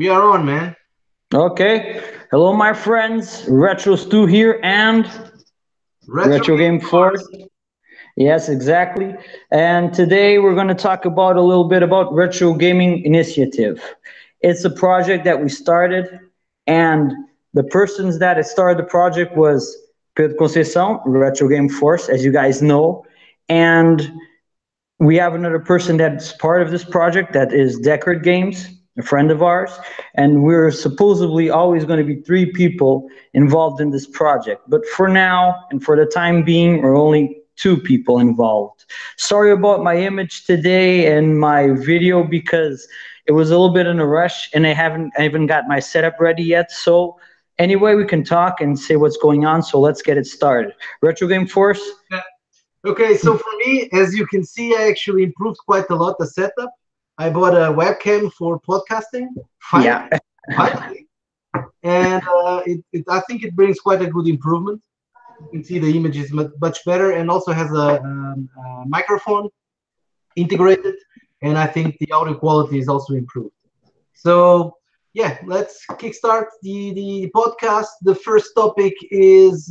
We are on, man. Okay. Hello, my friends. Retro Stu here and Retro Retro Game Game Force. Force. Yes, exactly. And today we're going to talk about a little bit about Retro Gaming Initiative. It's a project that we started, and the persons that had started the project was Pedro Conceição, Retro Game Force, as you guys know, and we have another person that's part of this project that is Deckard Games, a friend of ours, and we're supposedly always going to be three people involved in this project. But for now, and for the time being, we're only two people involved. Sorry about my image today and my video because it was a little bit in a rush and I haven't got my setup ready yet. So anyway, we can talk and say what's going on. So let's get it started. Retro Game Force. Yeah. Okay, so for me, as you can see, I actually improved quite a lot the setup. I bought a webcam for podcasting, Yeah. finally, and I think it brings quite a good improvement. You can see the image is much better, and also has a microphone integrated, and I think the audio quality is also improved. So yeah, let's kickstart the podcast. The first topic is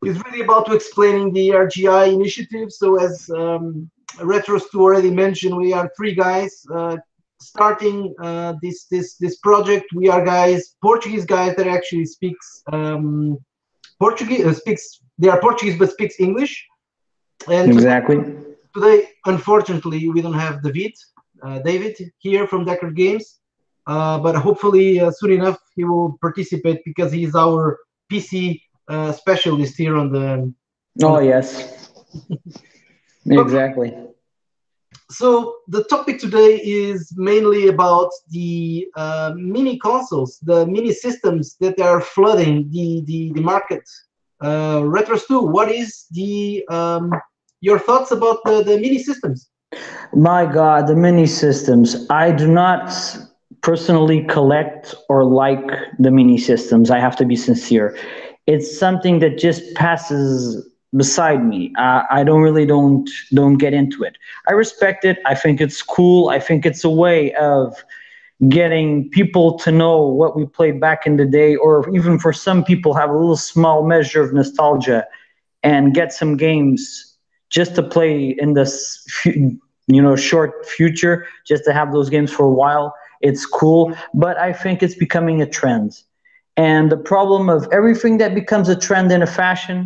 really about to explaining the RGI initiative. So as Retros2 already mentioned, we are three guys starting this project. We are Portuguese guys that actually speaks Portuguese. They are Portuguese but speaks English. And Exactly. today, unfortunately, we don't have David here from Deckard Games. But hopefully, soon enough, he will participate because he is our PC specialist here on the. Oh, yes. Okay, Exactly. so the topic today is mainly about the mini consoles, the mini systems that are flooding the market. Retros2, what is the your thoughts about the mini systems? My God, the mini systems. I do not personally collect or like the mini systems. I have to be sincere. It's something that just passes beside me. I don't get into it. I respect it. I think it's cool. I think it's a way of getting people to know what we played back in the day, or even for some people have a little small measure of nostalgia and get some games just to play in this short future, just to have those games for a while. It's cool, but I think it's becoming a trend. And the problem of everything that becomes a trend in a fashion,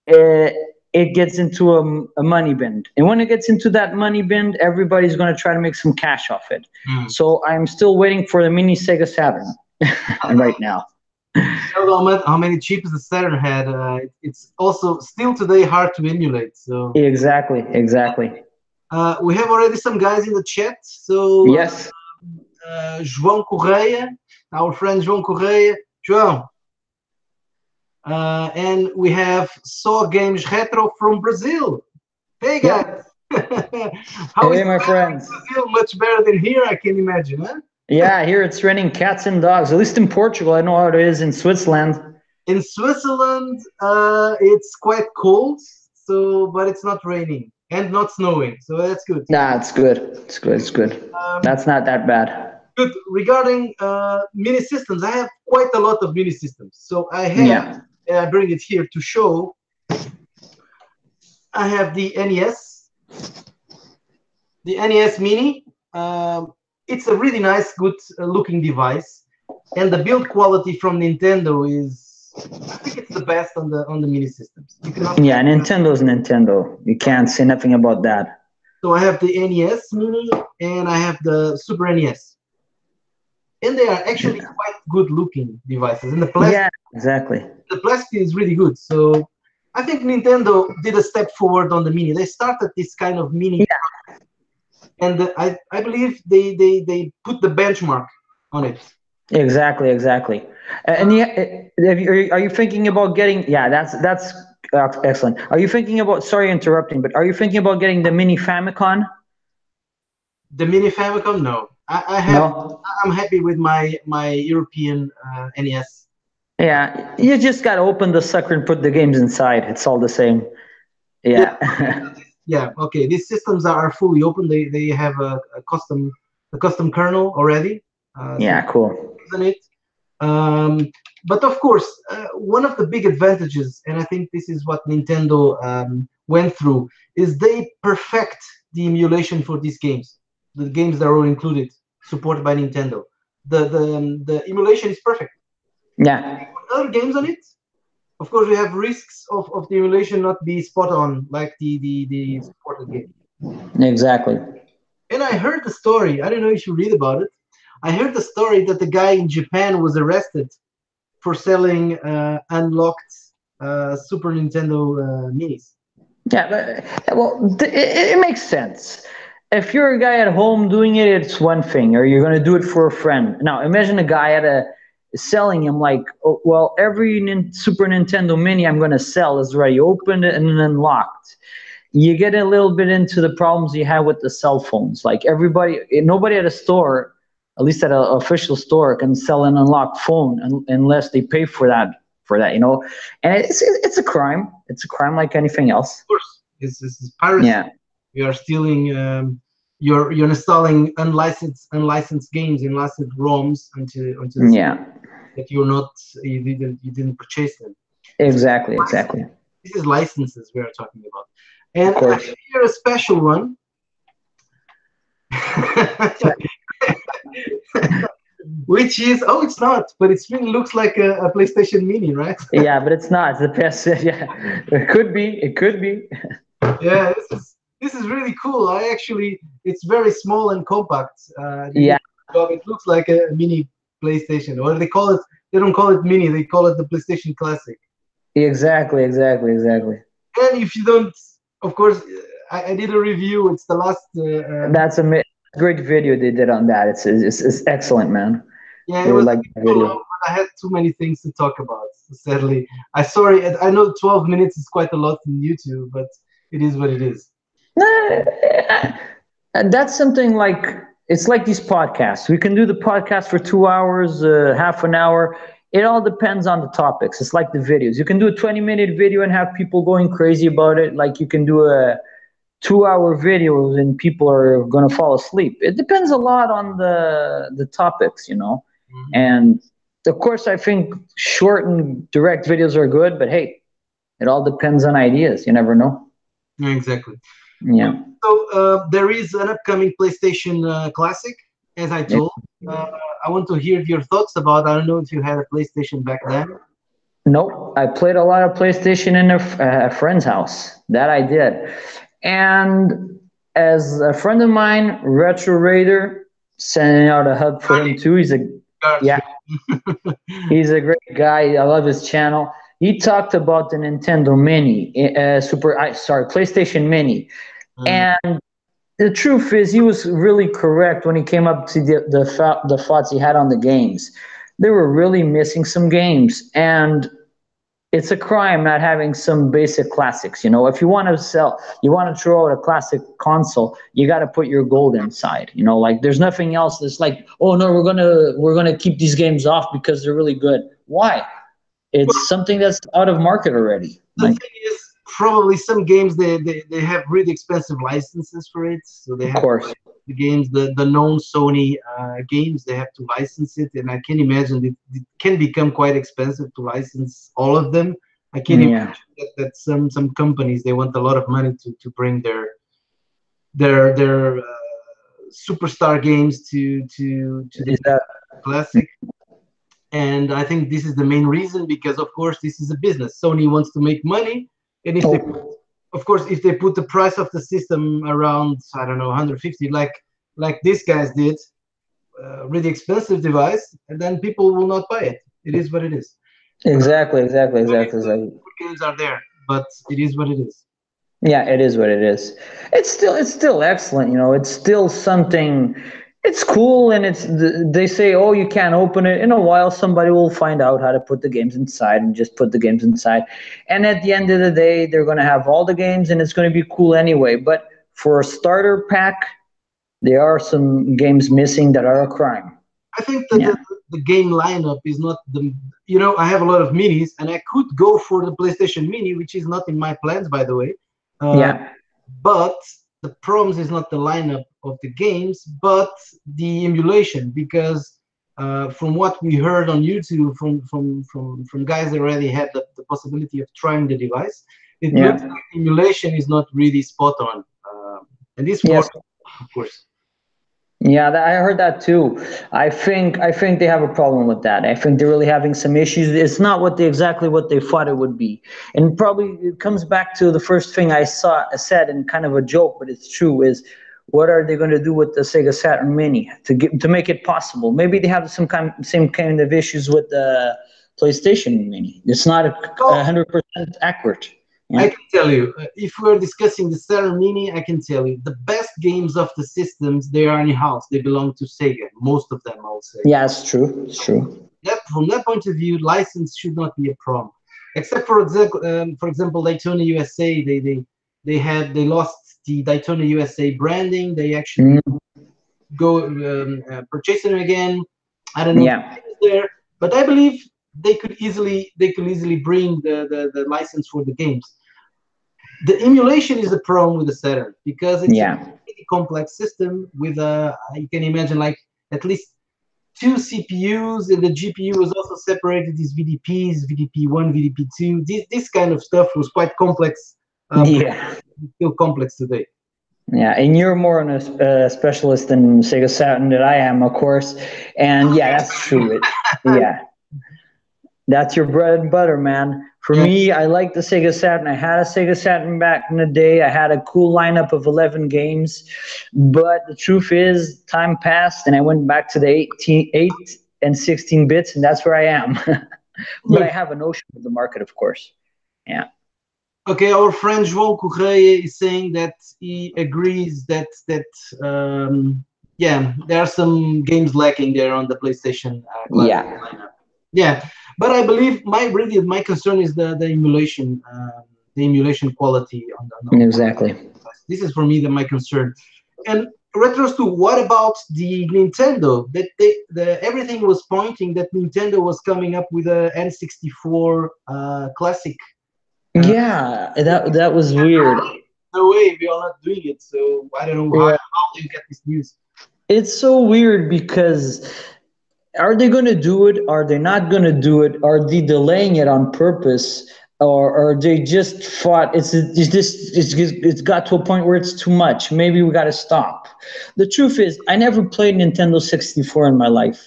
it, it gets into a money bin. And when it gets into that money bin, everybody's going to try to make some cash off it. Mm. So I'm still waiting for the mini Sega Saturn right now. I don't know how many chips the Saturn had. It's also still today hard to emulate. So Exactly, exactly. we have already some guys in the chat. So Yes. João Correia, our friend João Correia. João, and we have Saw Games Retro from Brazil. Hey guys, Yep. how is Hey, the my weather in friends. Brazil? Much better than here, I can imagine, huh? Yeah, here it's raining cats and dogs. At least in Portugal, I know how it is in Switzerland. In Switzerland, it's quite cold, so but it's not raining and not snowing, so that's good. Nah, it's good. It's good. It's good. Um, That's not that bad. Good. Regarding mini systems, I have quite a lot of mini systems. So I have, Yeah. and I bring it here to show. I have the NES, the NES Mini. It's a really nice, good looking device, and the build quality from Nintendo is, I think it's the best on the mini systems. You cannot. Yeah, Nintendo's Nintendo. You can't say nothing about that. So I have the NES Mini and I have the Super NES, and they are actually quite good looking devices. And Yeah, exactly. the plastic is really good. So I think Nintendo did a step forward on the mini. They started this kind of mini, and I believe they put the benchmark on it. Exactly, exactly. And yeah, are you thinking about getting? Yeah, that's excellent. Are you thinking about? Sorry, interrupting, but are you thinking about getting the mini Famicom? The mini Famicom, no. I have. No. I'm happy with my European NES. Yeah, you just gotta open the sucker and put the games inside. It's all the same. Yeah, Yeah. yeah. Okay, these systems are fully open. They have a custom kernel already. Some Yeah, cool. on it. Um, but of course, one of the big advantages, and I think this is what Nintendo went through, is they perfect the emulation for these games. The games that are included, supported by Nintendo. The emulation is perfect. Yeah, Other games on it, of course, we have risks of the emulation not be spot on like the supported game. exactly. And I heard the story. I don't know if you read about it. I heard the story that the guy in Japan was arrested for selling unlocked Super Nintendo minis. Yeah, well, it makes sense. If you're a guy at home doing it, it's one thing, or you're going to do it for a friend. Now, imagine a guy at a selling him like, oh, well, every Super Nintendo Mini I'm going to sell is already opened and unlocked. You get a little bit into the problems you have with the cell phones. Like nobody at a store, at least at an official store, can sell an unlocked phone unless they pay for that. And it's a crime. It's a crime like anything else. Of course, it's piracy. Yeah, You are stealing. You're installing unlicensed games, unlicensed ROMs onto the system yeah, that you didn't purchase them. It's exactly, exactly. This is licenses we are talking about, Of and I course. have here a special one. Which is, oh, it's not, but it really looks like a PlayStation Mini, right? Yeah, but it's not. It's the PS. Yeah, it could be. It could be. Yeah, this is really cool. It's very small and compact. They did Yeah, a good job. It looks like a mini PlayStation, or they call it. They don't call it mini. They call it the PlayStation Classic. exactly, exactly, exactly. And if you don't, of course, I did a review. It's the last. That's a great video they did on that. It's excellent, man. Yeah, it Really was like the so video. long, but I had too many things to talk about. Sadly, sorry. I know 12 minutes is quite a lot in YouTube, but it is what it is. And that's something like it's like these podcasts. We can do the podcast for 2 hours, half an hour. It all depends on the topics. It's like the videos. You can do a 20-minute video and have people going crazy about it. Like you can do a 2 hour video and people are going to fall asleep. It depends a lot on the topics. Mhm. And of course, I think short and direct videos are good, but hey, it all depends on ideas. You never know. Yeah, exactly. Yeah. So there is an upcoming PlayStation Classic, as I told. Uh, I want to hear your thoughts about. I don't know if you had a PlayStation back then. Nope. I played a lot of PlayStation in a friend's house. That I did. And as a friend of mine, Retro Raider, sending out a hug for him too. Got Yeah, you. he's a great guy. I love his channel. He talked about the Nintendo Mini, PlayStation Mini, Mm. and the truth is, he was really correct when he came up to the thoughts he had on the games. They were really missing some games, and it's a crime not having some basic classics. If you want to throw out a classic console, you got to put your gold inside. Like there's nothing else that's like, oh no, we're gonna keep these games off because they're really good. Why? It's something that's out of market already. The Like, thing is, probably some games they have really expensive licenses for it, so they of have to course, license the games, the known Sony games, they have to license it, and I can imagine it can become quite expensive to license all of them. I can yeah, imagine that some companies they want a lot of money to bring their superstar games to the is that classic. And I think this is the main reason because, of course, this is a business. Sony wants to make money, and oh, of course, if they put the price of the system around, I don't know, 150, like these guys did, really expensive device, and then people will not buy it. It is what it is. exactly, exactly, exactly, Good exactly. games are there, but it is what it is. Yeah, it is what it is. It's still excellent. It's still something. It's cool, and they say, oh, you can't open it. In a while, somebody will find out how to put the games inside and just put the games inside. And at the end of the day, they're going to have all the games, and it's going to be cool anyway. But for a starter pack, there are some games missing that are a crime. I think that Yeah, the game lineup is not I have a lot of minis, and I could go for the PlayStation Mini, which is not in my plans, by the way. Uh, yeah, but the problems is not the lineup of the games, but the emulation, because from what we heard on YouTube from guys that already had the possibility of trying the device, it looks Yeah. like emulation is not really spot on, and this Yes. works, of course. Yeah, I heard that too. I think they have a problem with that. I think they're really having some issues. It's not exactly what they thought it would be, and probably it comes back to the first thing I said, and kind of a joke, but it's true. Is what are they going to do with the Sega Saturn Mini to make it possible? Maybe they have same kind of issues with the PlayStation Mini. It's not So 100% accurate. I Yeah. can tell you, if we're discussing the Saturn Mini, I can tell you the best games of the systems, they are in house. They belong to Sega. Most of them, I would say. Yeah, it's true. It's true. That from that point of view, license should not be a problem. Except for example, Daytona USA, they lost the Daytona USA branding. They actually Mm, go purchase them again. I don't know the yeah. status there, but I believe they could easily bring the license for the games. The emulation is the problem with the Saturn because it's a Yeah. really complex system with a, you can imagine, like at least two CPUs, and the GPU was also separated these VDPs, VDP1, VDP2. This kind of stuff was quite complex, Yeah. still complex today. Yeah, and you're more on a specialist in Sega Saturn than I am, of course. And yeah, that's true. Yeah, that's your bread and butter, man. For Yeah. me, I like the Sega Saturn. I had a Sega Saturn back in the day. I had a cool lineup of 11 games. But the truth is, time passed, and I went back to the 8 and 16 bits, and that's where I am. But I Look, have a notion of the market, of course. Yeah. okay, our friend João Correia is saying that he agrees that yeah, there are some games lacking there on the PlayStation classic Yeah, lineup. Yeah, but I believe my concern is the emulation quality on exactly. this is for me my concern. And Retros 2, what about the Nintendo? That everything was pointing that Nintendo was coming up with a N64 classic. Uh, Yeah, that was weird. no way, we are not doing it. So I don't know how do you get this news? It's so weird because are they going to do it? Are they not going to do it? Are they delaying it on purpose? Or are they just thought it's got to a point where it's too much? Maybe we got to stop. The truth is, I never played Nintendo 64 in my life.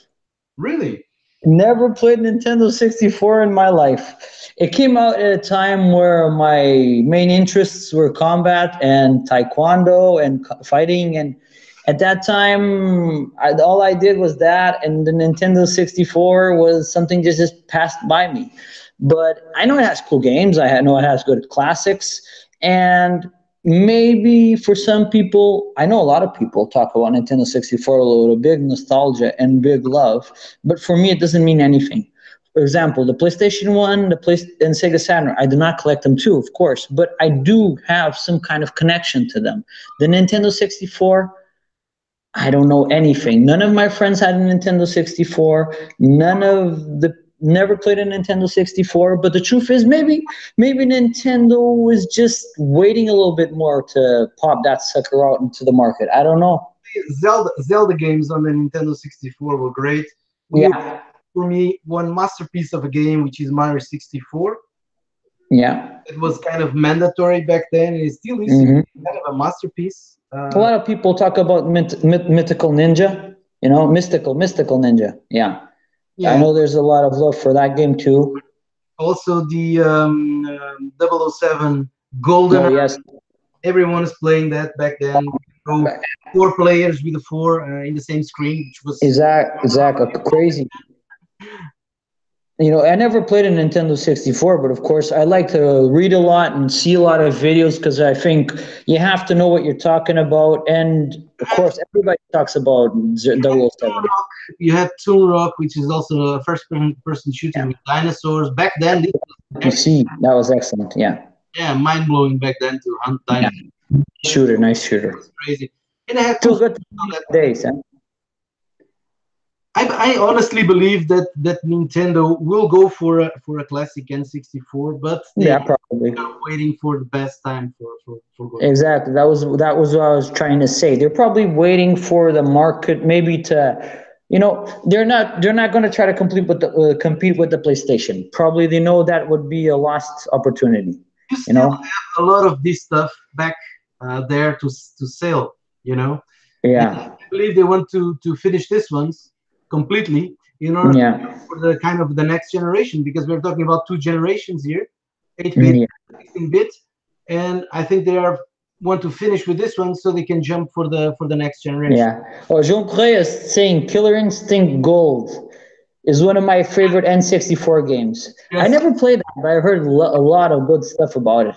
Really? Never played Nintendo 64 in my life. It came out at a time where my main interests were combat and taekwondo and fighting. And at that time, all I did was that, and the Nintendo 64 was something that just passed by me. But I know it has cool games. I know it has good classics. And maybe for some people, I know a lot of people talk about Nintendo 64 with a big nostalgia and big love, but for me, it doesn't mean anything. For example, the PlayStation 1, and Sega Saturn, I do not collect them too, of course, but I do have some kind of connection to them. The Nintendo 64, I don't know anything. None of my friends had a Nintendo 64. None of the never played a Nintendo 64. But the truth is, maybe Nintendo was just waiting a little bit more to pop that sucker out into the market. I don't know. Zelda games on the Nintendo 64 were great. We Yeah, For me one masterpiece of a game, which is Mario 64. yeah. It was kind of mandatory back then, and it still is Hmm. kind of a masterpiece. A lot of people talk about mythical ninja. Mystical ninja. Yeah, I Yeah, know there's a lot of love for that game too. also the 007 Golden. Oh yes, Everyone is playing that back then. So four players with the four in the same screen, which was exactly crazy. I never played a Nintendo 64, but of course, I like to read a lot and see a lot of videos because I think you have to know what you're talking about. And of course, everybody talks about 007. you had Toon Rock, which is also a first person shooter Yeah, with dinosaurs. Back then, this was PC, that was excellent. Yeah, yeah, mind blowing back then to hunt yeah, dinosaurs. shooter, nice shooter. It's crazy. And I had two Still friends good to on see that. nowadays, huh? I honestly believe that Nintendo will go for a classic N64, but they Yeah, probably. are waiting for the best time for going. Exactly. That was what I was trying to say. They're probably waiting for the market maybe to You know, they're not going to try to compete with the PlayStation. Probably they know that would be a lost opportunity. You You still know? have a lot of this stuff back there to sell, you know. And I Yeah, believe they want to finish this ones completely in order to yeah, go for the kind of the next generation, because we're talking about two generations here, 8-bit, yeah, 16-bit, and I think they are want to finish with this one so they can jump for the next generation. yeah. Oh, Jean Correa is saying Killer Instinct Gold is one of my favorite N64 games. I Yes, never played that, but I heard a lot of good stuff about it.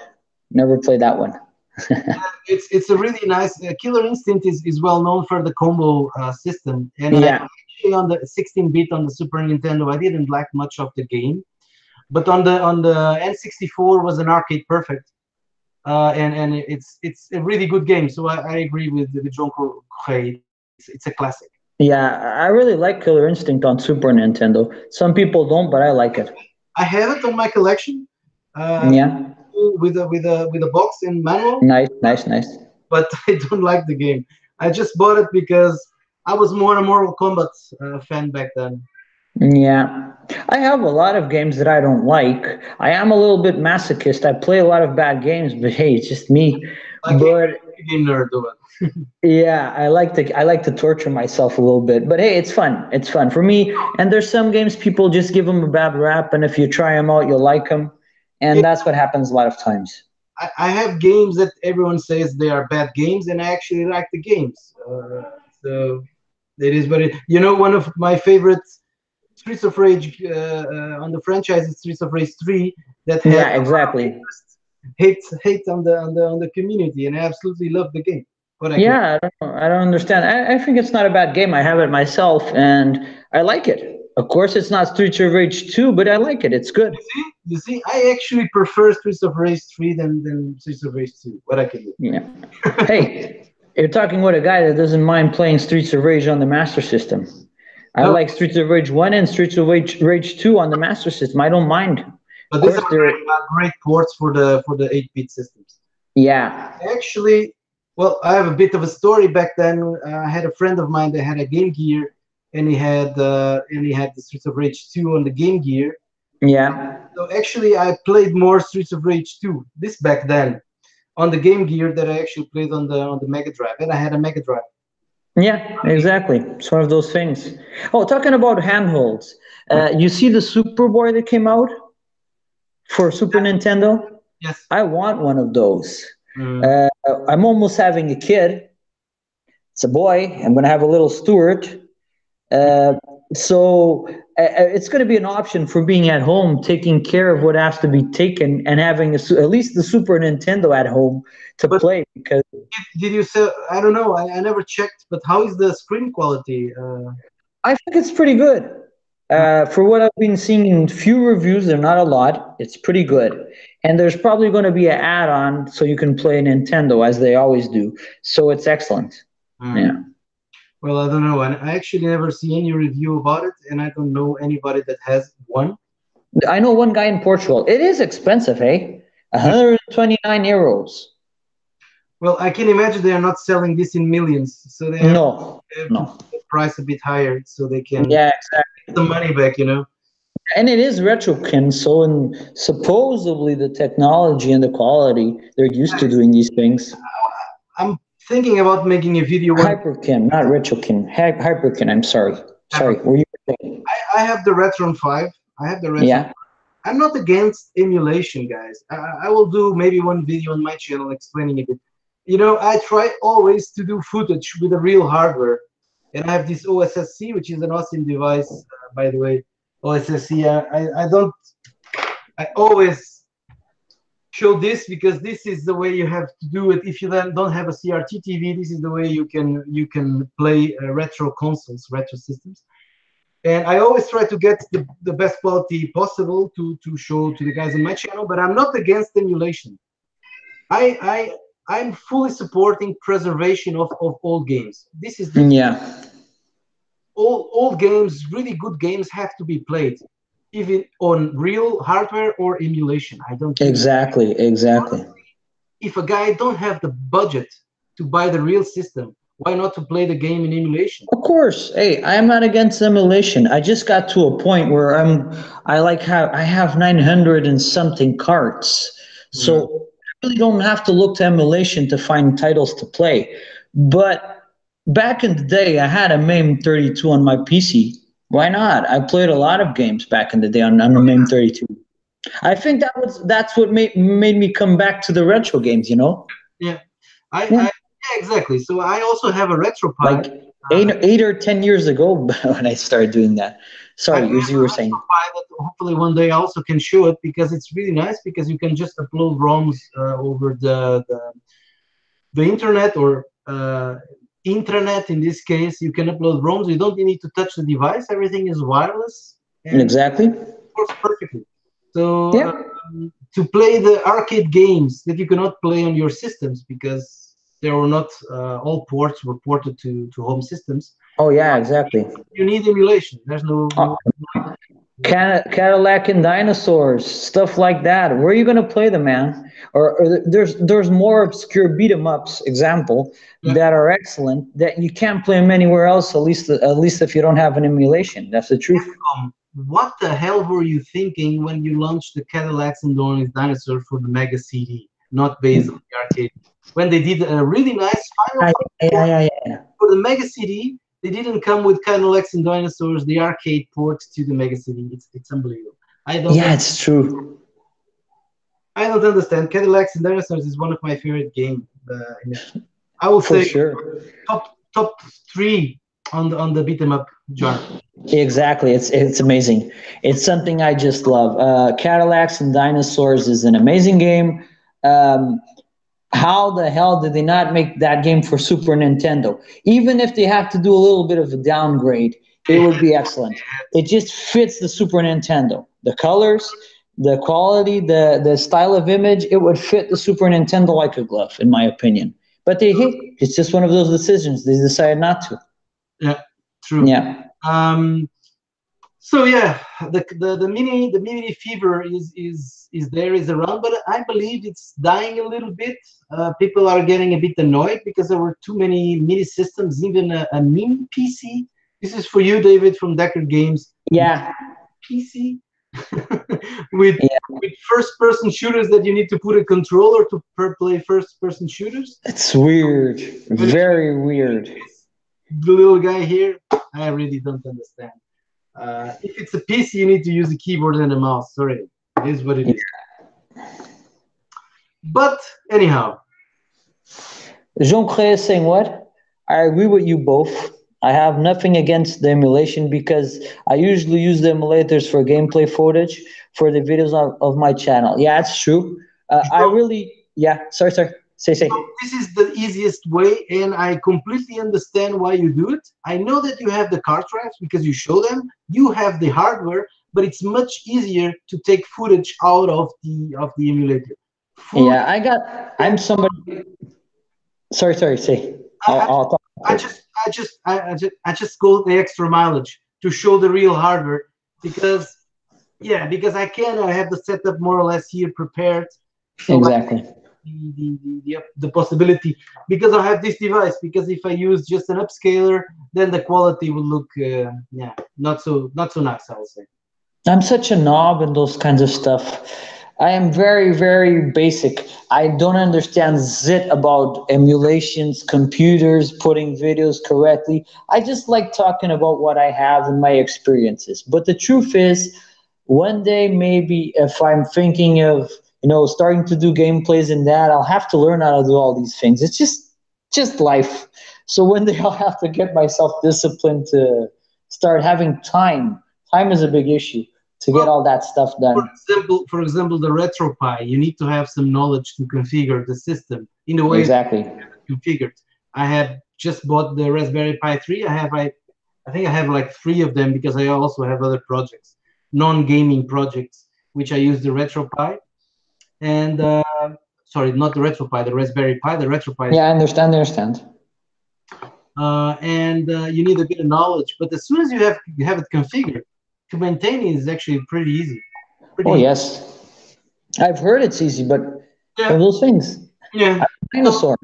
Never played that one. it's a really nice Killer Instinct is well known for the combo system, and I Yeah, actually on the 16-bit on the Super Nintendo I didn't like much of the game, but on the N64 was an arcade perfect, and it's a really good game. So I agree with John Correa. It's a classic. yeah. I really like Killer Instinct on Super Nintendo. Some people don't, but I like it. I have it on my collection, uh, Yeah, with a box and manual, nice, nice, nice. but I don't like the game. I just bought it because I was more a Mortal Kombat fan back then. Yeah. I have a lot of games that I don't like. I am a little bit masochist. I play a lot of bad games, but hey, it's just me. Like But every game nerd do it. yeah, I like to torture myself a little bit. But hey, it's fun. It's fun for me. And there's some games people just give them a bad rap, and if you try them out, you'll like them. Yeah, And that's what happens a lot of times. I have games that everyone says they are bad games, and I actually like the games. So it is, but one of my favorite Streets of Rage on the franchise is Streets of Rage 3 that had Yeah, exactly. hate on the community, and I absolutely love the game. What I can. Yeah, I don't know. I don't understand. I think it's not a bad game. I have it myself, and I like it. Of course, it's not Streets of Rage 2, but I like it. It's good. You see, I actually prefer Streets of Rage 3 than Streets of Rage 2. What I can do. Yeah. Hey, you're talking with a guy that doesn't mind playing Streets of Rage on the Master System. I No, like Streets of Rage 1 and Streets of Rage 2 on the Master System. I don't mind. but Of these are course, they're, great ports for the 8-bit systems. yeah. Actually, well, I have a bit of a story back then. I had a friend of mine that had a Game Gear, and he had the Streets of Rage 2 on the Game Gear. Yeah. So actually, I played more Streets of Rage 2 this back then on the Game Gear that I actually played on the Mega Drive, and I had a Mega Drive. Yeah, exactly. It's one of those things. Oh, talking about handholds, you see the Superboy that came out for Super Nintendo? Yes. I want one of those. Mm. Uh, I'm almost having a kid. It's a boy. I'm going to have a little Stuart. Uh, so it's going to be an option for being at home, taking care of what has to be taken, and having at least the Super Nintendo at home to But play. Because did you say? I don't know. I never checked. But how is the screen quality? I think it's pretty good. For what I've been seeing in few reviews, they're not a lot. It's pretty good. And there's probably going to be an add-on so you can play Nintendo as they always do. So it's excellent. Mm. Yeah. Well, I don't know. And I actually never see any review about it, and I don't know anybody that has one. I know one guy in Portugal. It is expensive, eh? 129 euros. Well, I can imagine they are not selling this in millions, so No, they have to no. put the price a bit higher so they can Yeah, get the money back. and it is retrokin, so and supposedly the technology and the quality, they're used to doing these things. I'm thinking about making a video one. Hyperkin, not retrokin. Hyperkin, I'm sorry. Sorry, were you saying? I have the Retron 5. I have the Retron. Yeah, I'm not against emulation, guys. I will do maybe one video on my channel explaining it. I try always to do footage with the real hardware. And I have this OSSC, which is an awesome device, by the way. OSSC, I don't, I always show this because this is the way you have to do it. If you then don't have a CRT TV, this is the way you can play retro consoles, retro systems. And I always try to get the best quality possible to show to the guys on my channel, but I'm not against emulation. I'm fully supporting preservation of old games. This is the key. yeah, Old games, really good games, have to be played, even on real hardware or emulation. I don't care. exactly, exactly. If a guy don't have the budget to buy the real system, why not to play the game in emulation? Of course. Hey, I'm not against emulation. I just got to a point where I have 900 and something cards. Mm. So I really don't have to look to emulation to find titles to play. But back in the day, I had a MAME 32 on my PC. Why not? I played a lot of games back in the day on the MAME 32. I think that's what made me come back to the retro games, you know? Yeah, Yeah. yeah, exactly. So I also have a RetroPie. Like eight or 10 years ago when I started doing that. I have Sorry, as you a were saying. RetroPie that hopefully one day I also can show it because it's really nice because you can just upload ROMs over the internet or intranet in this case. You can upload ROMs. You don't need to touch the device. Everything is wireless and Exactly. works perfectly. So Yeah. to play the arcade games that you cannot play on your systems because they were not all ports were ported to home systems. Oh yeah, exactly. You need emulation. There's Uh, Cadillac and dinosaurs, stuff like that. Where are you gonna play them, man? Or there's more obscure beat 'em ups, example, yeah. that are excellent that you can't play them anywhere else. At least if you don't have an emulation. That's the truth. What the hell were you thinking when you launched the Cadillacs and Dinosaurs for the Mega CD, not based on the arcade? When they did a really nice Final Yeah, Fight yeah, port yeah, yeah. for the Mega CD, they didn't come with Cadillacs and Dinosaurs, the arcade port to the Mega CD. It's unbelievable. I don't Yeah, it's true. I don't understand. Cadillacs and Dinosaurs is one of my favorite games. I will For say sure. top three on the beat 'em up genre. Exactly. It's amazing. It's something I just love. Cadillacs and Dinosaurs is an amazing game. Um, how the hell did they not make that game for Super Nintendo? Even if they have to do a little bit of a downgrade, it They would had be excellent. It just fits the Super Nintendo. The colors, the quality, the style of image, it would fit the Super Nintendo like a glove, in my opinion. But hey, it's just one of those decisions. They decided not to. yeah, true. Yeah. Um, so yeah, the mini fever is there is around, but I believe it's dying a little bit. People are getting a bit annoyed because there were too many mini systems, even a mini PC. This is for you, David, from Decker Games. Yeah. PC with Yeah. with first-person shooters that you need to put a controller to play first-person shooters. It's weird. When it Very weird. the little guy here, I really don't understand. If it's a PC, you need to use a keyboard and a mouse. Sorry, it is what it is. But anyhow, Jean Clay is saying what? I agree with you both. I have nothing against the emulation because I usually use the emulators for gameplay footage for the videos of my channel. Yeah, it's true. I Joe, really, yeah, sorry. Say. this is the easiest way, and I completely understand why you do it. I know that you have the cartridge because you show them. You have the hardware, but it's much easier to take footage out of the emulator. Fully, Yeah, I'm somebody, sorry, say. I, I'll talk I after. just go the extra mileage to show the real hardware because yeah, because I have the setup more or less here prepared, so I Exactly. the possibility because I have this device because if I use just an upscaler, then the quality will look yeah not so nice. I will say. I'm such a knob in those kinds of stuff. I am very, very basic. I don't understand zit about emulations, computers, putting videos correctly. I just like talking about what I have and my experiences. But the truth is, one day maybe if I'm thinking of, starting to do gameplays and that, I'll have to learn how to do all these things. It's just life. So one day I'll have to get myself disciplined to start having time. Time is a big issue to get Well, all that stuff done. for example, the RetroPie, you need to have some knowledge to configure the system in the way Exactly. configured. I have just bought the Raspberry Pi 3. I think I have like three of them because I also have other projects, non-gaming projects, which I use the RetroPie. And sorry, not the RetroPie, the Raspberry Pi. The RetroPie is, Yeah, I understand. and you need a bit of knowledge. But as soon as you have it configured, to maintain it is actually pretty easy. Pretty Oh easy. yes, I've heard it's easy, but one Yeah, of those things. yeah. I'm a So dinosaur.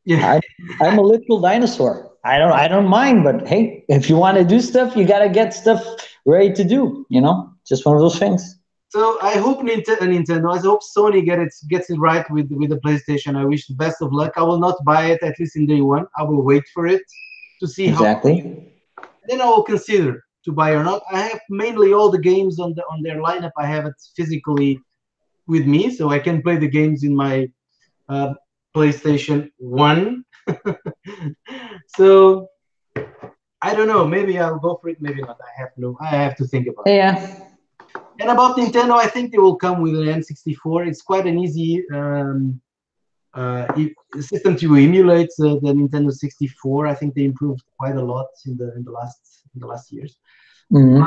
Yeah. I, I'm a literal dinosaur. I don't mind, but hey, if you want to do stuff, you gotta get stuff ready to do. Just one of those things. So I hope Nintendo. I hope Sony gets it right with the PlayStation. I wish the best of luck. I will not buy it at least in day one. I will wait for it to see how. Exactly. Then I will consider to buy or not. I have mainly all the games on their lineup. I have it physically with me, so I can play the games in my uh, PlayStation One. So I don't know. Maybe I'll go for it. Maybe not. I have to think about it. Yeah. And about Nintendo, I think they will come with an N64. It's quite an easy system to emulate the Nintendo 64. I think they improved quite a lot in the last years. Hmm.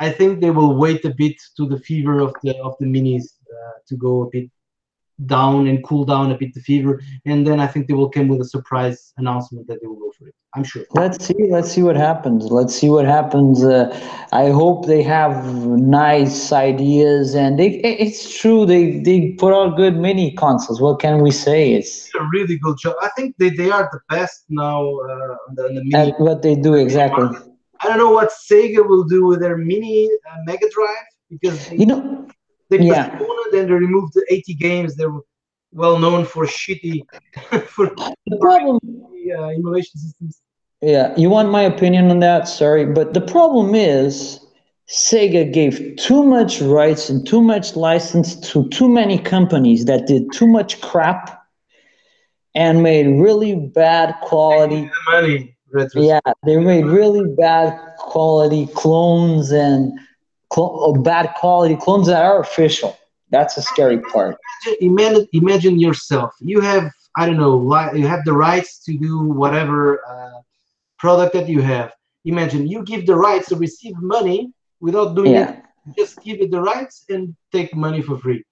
I think they will wait a bit to the fever of the minis to go a bit down and cool down a bit the fever, and then I think they will come with a surprise announcement that they will go for it. I'm sure. Let's see. Let's see what happens. Let's see what happens. I hope they have nice ideas, and it's true. They put out good mini consoles. What can we say? It's A really good job. I think they are the best now on the mini. at what they do exactly. I don't know what Sega will do with their mini Mega Drive because they You know, they yeah. postponed it and they removed the 80 games. They were well known for shitty for, The for problem, emulation systems. yeah, you want my opinion on that? Sorry, but the problem is Sega gave too much rights and too much license to too many companies that did too much crap and made really bad quality. The money retros. Yeah, they made really bad quality clones and bad quality clones that are official. That's a scary part. Imagine yourself. You have I don't know. You have the rights to do whatever product that you have. Imagine you give the rights to receive money without doing it. Yeah, Just give it the rights and take money for free.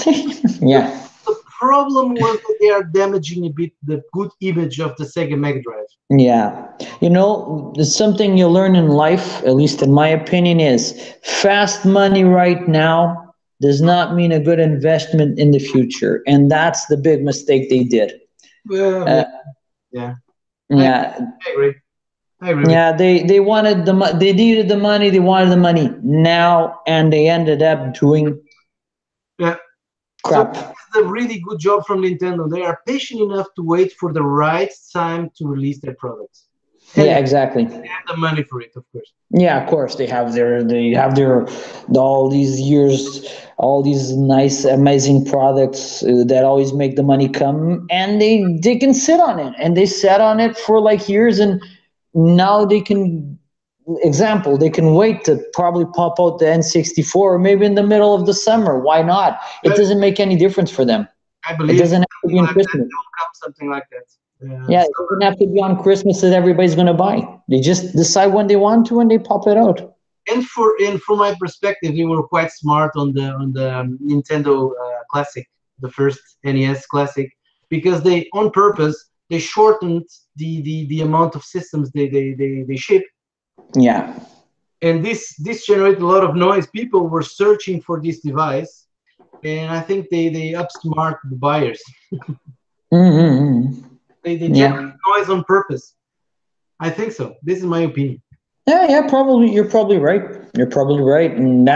The, yeah. the problem was that they are damaging a bit the good image of the Sega Mega Drive. Yeah. There's something you learn in life, at least in my opinion, is fast money right now does not mean a good investment in the future. And that's the big mistake they did. Well, Uh, yeah, I, yeah. I agree. I agree with Yeah, they wanted they needed the money, they wanted the money now, and they ended up doing you. Yeah. So crap. it's a really good job from Nintendo. They are patient enough to wait for the right time to release their products, and Yeah, they exactly. have the money for it, of course. Yeah, of course they have their all these years, all these nice amazing products that always make the money come, and they can sit on it, and they sat on it for like years, and now they can example they can wait to probably pop out the N64 maybe in the middle of the summer. Why not? It I, doesn't make any difference for them. I It believe doesn't have to be something on like that Christmas. will come, something like that. Yeah, it doesn't have to be on Christmas that everybody's going to buy. They just decide when they want to and they pop it out. And from my perspective, they were quite smart on the Nintendo Classic, the first NES Classic, because they on purpose they shortened the amount of systems they ship, Yeah. and this generated a lot of noise. People were searching for this device, and I think they upsmart the buyers. Mm-hmm. They generate Yeah. noise on purpose. I think so. This is my opinion. Yeah, yeah, probably. You're probably right. You're probably right. And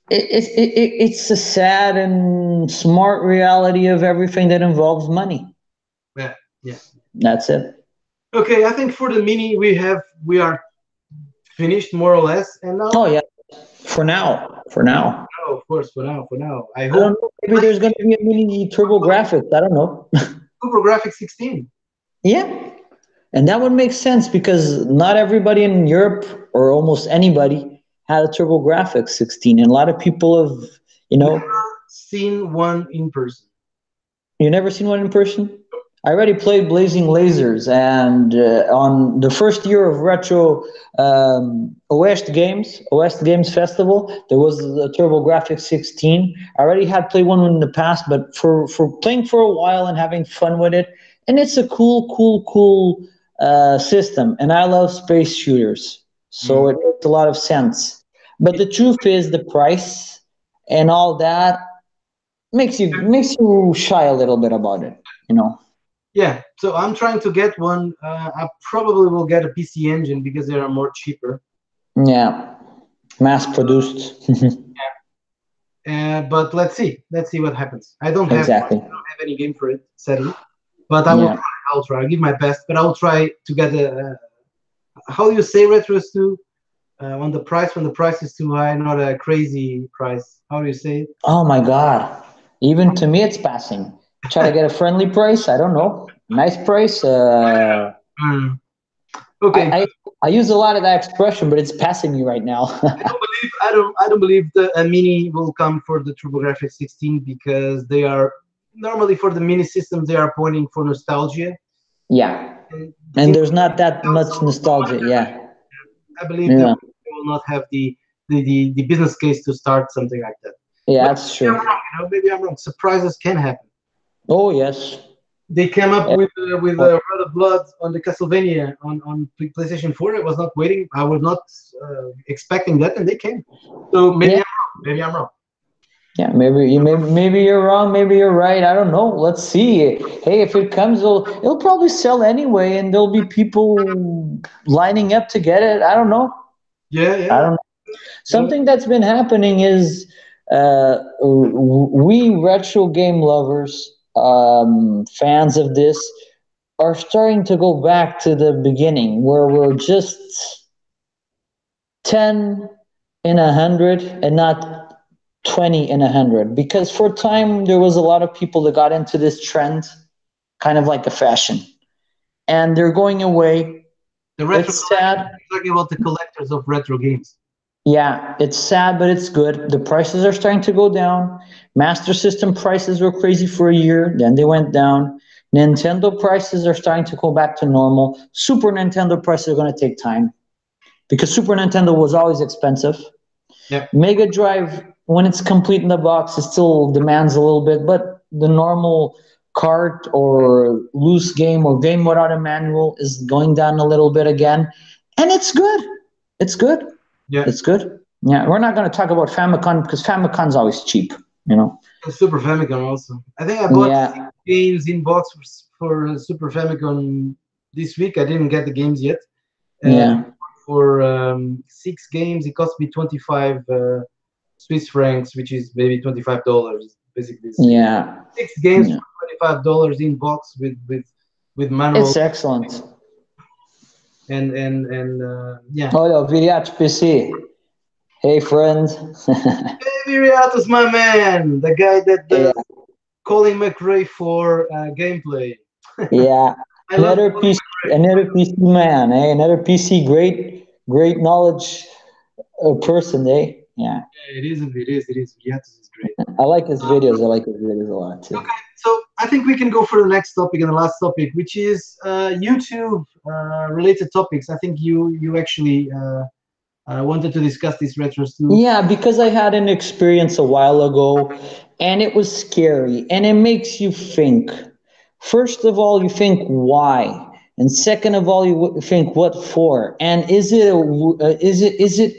it's a sad and smart reality of everything that involves money. Yeah, yeah. That's it. Okay, I think for the mini we are finished more or less, and now Oh, yeah. For now. For now. of course, for now, I I don't hope know. Maybe there's going to be a mini Turbo Graphics. I don't know. Super Graphics 16. Yeah. And that would make sense because not everybody in Europe or almost anybody had a TurboGrafx 16. And a lot of people have, you know, Seen one in person. you never seen one in person? I already played Blazing Lasers, and on the first year of Retro OS Games Festival, there was the TurboGrafx 16. I already had played one in the past, but for playing for a while and having fun with it, and it's a cool system. And I love space shooters, so Mm. it makes a lot of sense. But the truth is, the price and all that makes you shy a little bit about it. Yeah, so I'm trying to get one. I probably will get a PC Engine because they are more cheaper. Yeah, mass produced. But let's see what happens. Exactly. I don't have any game for it, sadly. But I will Yeah. try. I'll try. I'll give my best, but I will try to get a. How do you say retros to on the price when the price is too high, not a crazy price. How do you say it? Oh my God. Even to me, it's passing. Try to get a friendly price. I don't know. Nice price. Mm. Okay, I, I I use a lot of that expression, but it's passing me right now. I don't believe the a mini will come for the TurboGrafx 16 because they are normally for the mini systems they are pointing for nostalgia. Yeah. And And since there's not that much console, nostalgia. Yeah. I believe Yeah. they will not have the business case to start something like that. Yeah, But that's maybe I'm true. wrong, maybe I'm wrong. Surprises can happen. Oh, yes. They came up Eh, with Red of Blood on the Castlevania on PlayStation 4. I was not waiting. I was not expecting that, and they came. So maybe Yeah. I'm wrong. Maybe I'm wrong. Yeah, maybe you're wrong, maybe you're right. I don't know. Let's see. Hey, if it comes, it'll probably sell anyway, and there'll be people lining up to get it. I don't know. Yeah, I yeah. don't. Yeah. Something that's been happening is we retro game lovers, fans of this, are starting to go back to the beginning where we're just 10 in 100 and not 20 in 100. Because for a time, there was a lot of people that got into this trend, kind of like a fashion, and they're going away. The retro It's collectors. sad. You're talking about the collectors of retro games. Yeah, it's sad, but it's good. The prices are starting to go down. Master System prices were crazy for a year, then they went down. Nintendo prices are starting to go back to normal. Super Nintendo prices are going to take time because Super Nintendo was always expensive. Yeah. Mega Drive, when it's complete in the box, it still demands a little bit, but the normal cart or loose game or game without a manual is going down a little bit again. And it's good. It's good. Yeah. It's good. Yeah, we're not going to talk about Famicom because Famicon's always cheap, you know? And Super Famicom also. I think I bought Yeah, 6 games in box for Super Famicom this week. I didn't get the games yet. Uh, yeah, for 6 games, it cost me 25 Swiss francs, which is maybe $25. Basically, yeah, six games yeah. for $25 in box with manual It's excellent. and yeah. Olha, o Viriat PC. Hey, friend. Hey, Viriatus, my man, the guy that Yeah, does Colin McRae for gameplay. yeah. I love Colin McRae. Another PC man, eh? Another PC, great knowledge person, eh? Yeah. Yeah, it is, it is. Viriatus is great. I like his videos. I like his videos a lot too. Okay, so I think we can go for the next topic and the last topic, which is YouTube related topics. I think you actually wanted to discuss these retros too. Yeah, because I had an experience a while ago and it was scary and it makes you think. First of all, you think why? And second of all, you think what for? And is it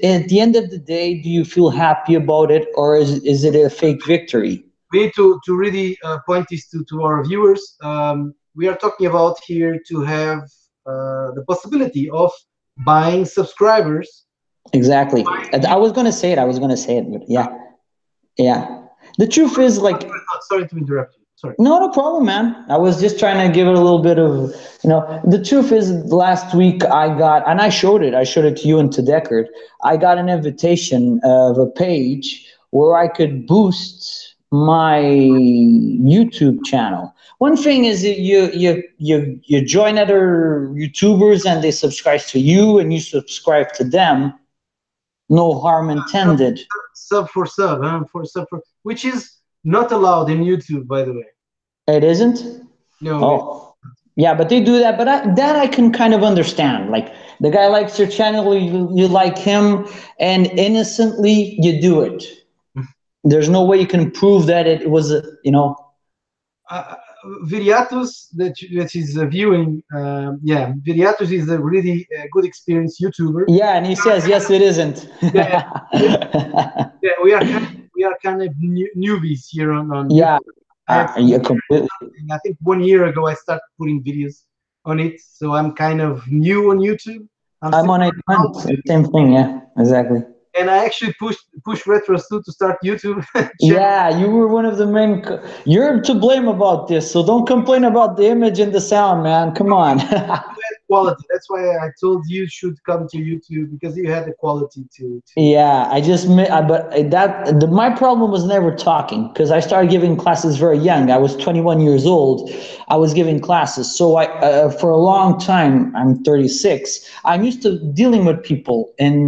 at the end of the day, do you feel happy about it or is it a fake victory? We need to really point this to our viewers. We are talking about here to have the possibility of buying subscribers. Exactly. Buying I was gonna say it. I was gonna say it, but yeah, yeah. The truth is, like, sorry to interrupt you. Sorry. no, no problem, man. I was just trying to give it a little bit of, the truth is last week I got, and I showed it to you and to Deckard. I got an invitation of a page where I could boost my YouTube channel. One thing is that you join other YouTubers and they subscribe to you and you subscribe to them. No harm Sub, intended. sub for sub, huh? For sub for, which is not allowed in YouTube, by the way. It isn't? No, Oh. Yeah, but they do that. But that I can kind of understand. Like the guy likes your channel, you like him, and innocently you do it. There's no way you can prove that it was, uh, Viriatus that is viewing, yeah, Viriatus is a really good experienced YouTuber. Yeah, and he says, yes, it isn't. Yeah, yeah, we are kind of newbies here on Yeah, YouTube. I have Yeah, completely. and I think 1 year ago I started putting videos on it, so I'm kind of new on YouTube. I'm I'm still on 8 months. learning, Same thing. Yeah, exactly. and I actually push Retros too to start YouTube channel. Yeah, you were one of the main. You're to blame about this, so don't complain about the image and the sound, man. Come on. Quality. That's why I told you should come to YouTube because you had the quality to. Yeah, but my problem was never talking because I started giving classes very young. I was 21 years old. I was giving classes, so for a long time, I'm 36. I'm used to dealing with people and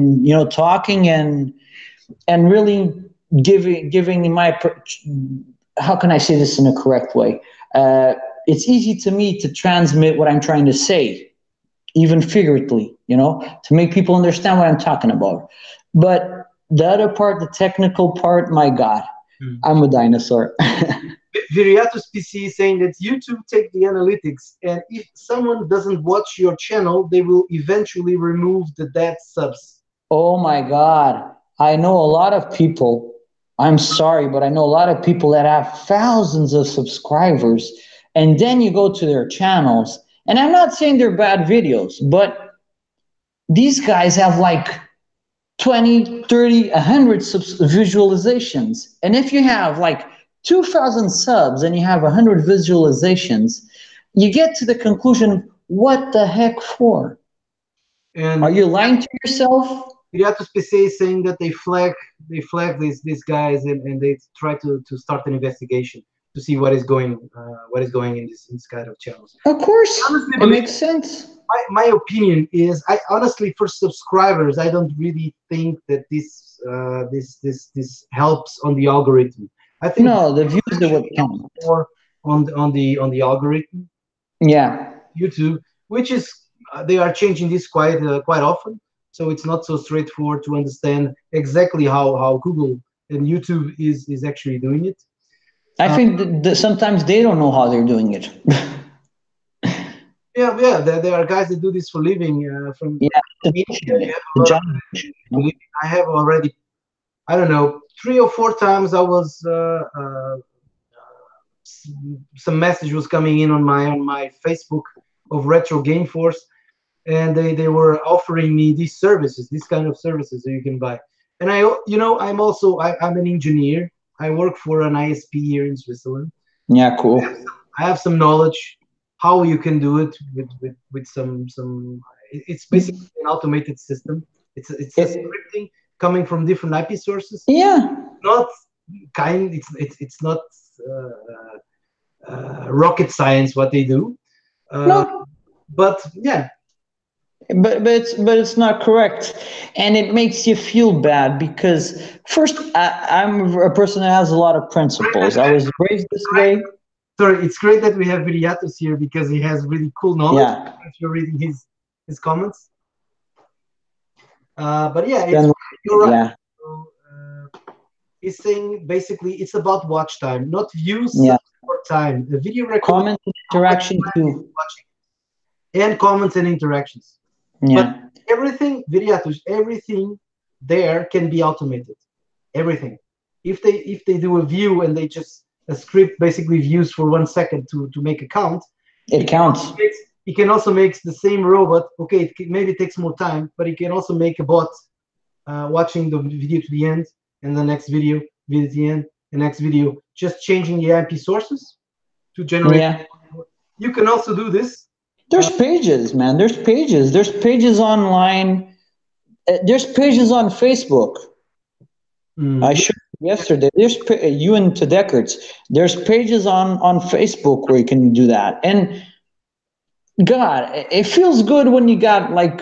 talking and really giving how can I say this in a correct way? It's easy to me to transmit what I'm trying to say, even figuratively, to make people understand what I'm talking about. But the other part, the technical part, my God, I'm a dinosaur. Viriatus PC is saying that YouTube take the analytics, and if someone doesn't watch your channel, they will eventually remove the dead subs. Oh my God. I know a lot of people. I'm sorry, but I know a lot of people that have thousands of subscribers, and then you go to their channels, and I'm not saying they're bad videos, but these guys have like 20, 30, 100 visualizations. And if you have like 2,000 subs and you have 100 visualizations, you get to the conclusion, what the heck for? Are And you lying to yourself? Viriatus PC is saying that they flag these guys and they try to start an investigation to see what is going in this kind of channels. Of I course, honestly it believe makes sense. my opinion is I honestly for subscribers I don't really think that this helps on the algorithm. I think No, the views are what actually helps count. more on the algorithm Yeah. YouTube, which is they are changing this quite often, so it's not so straightforward to understand exactly how Google and YouTube is actually doing it. I Uh, think that sometimes they don't know how they're doing it. yeah, there are guys that do this for living. Yeah, From the India, you mission, have a the lot of job guys that mission, do this for living. I have already, I don't know, 3 or 4 times I was some message was coming in on my Facebook of RetroGameForce, and they were offering me these services, these kind of services that you can buy. And I'm an engineer. I work for an ISP here in Switzerland. Yeah, cool. I have some knowledge how you can do it with some. It's basically an automated system. It's a It, scripting coming from different IP sources. yeah. Not it's not rocket science what they do. Uh, No, but yeah, but it's not correct, and it makes you feel bad because first I'm a person that has a lot of principles. I was raised this way. sorry, it's great that we have Viriatus here because he has really cool knowledge. Yeah. If you're reading his comments, but yeah, Then you're right. yeah, So, he's saying basically it's about watch time, not views, yeah. subs, or time. The video record Comment and how much interaction time is too. watching, and comments and interactions. But Yeah. everything, Viriatus, everything there can be automated. Everything. If they do a view and they just a script basically views for 1 second to make a count, It counts. it can also make the same robot. Okay, maybe it takes more time, but it can also make a bot watching the video to the end, and the next video to the end, the next video, just changing the IP sources to generate. Yeah. You can also do this. There's pages, man. There's pages. There's pages online. There's pages on Facebook. I Yeah, showed you yesterday. You and to Deckerts. There's pages on Facebook where you can do that. And God, it feels good when you got like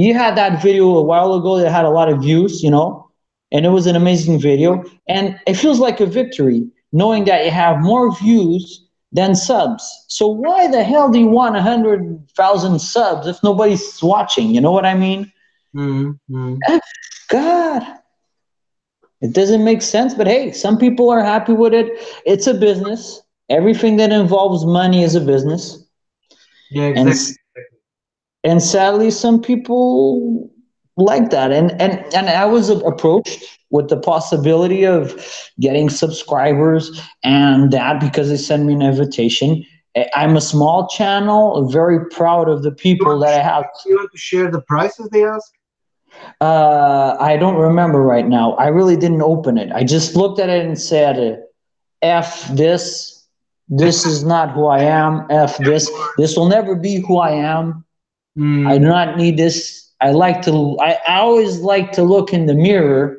you had that video a while ago that had a lot of views, and it was an amazing video. And it feels like a victory knowing that you have more views than subs. So why the hell do you want 100,000 subs if nobody's watching? You know what I mean? mm-hmm. God, it doesn't make sense. But hey, some people are happy with it. It's a business. Everything that involves money is a business. Yeah, And exactly. and sadly, some people like that. And I was approached with the possibility of getting subscribers and that because they sent me an invitation. I'm a small channel, very proud of the You people want to that I share, have. you want to share the prices they ask? I don't remember right now. I really didn't open it. I just looked at it and said, F this. This is not who I am. F this. This will never be who I am. I Mm, do not need this. I always like to look in the mirror,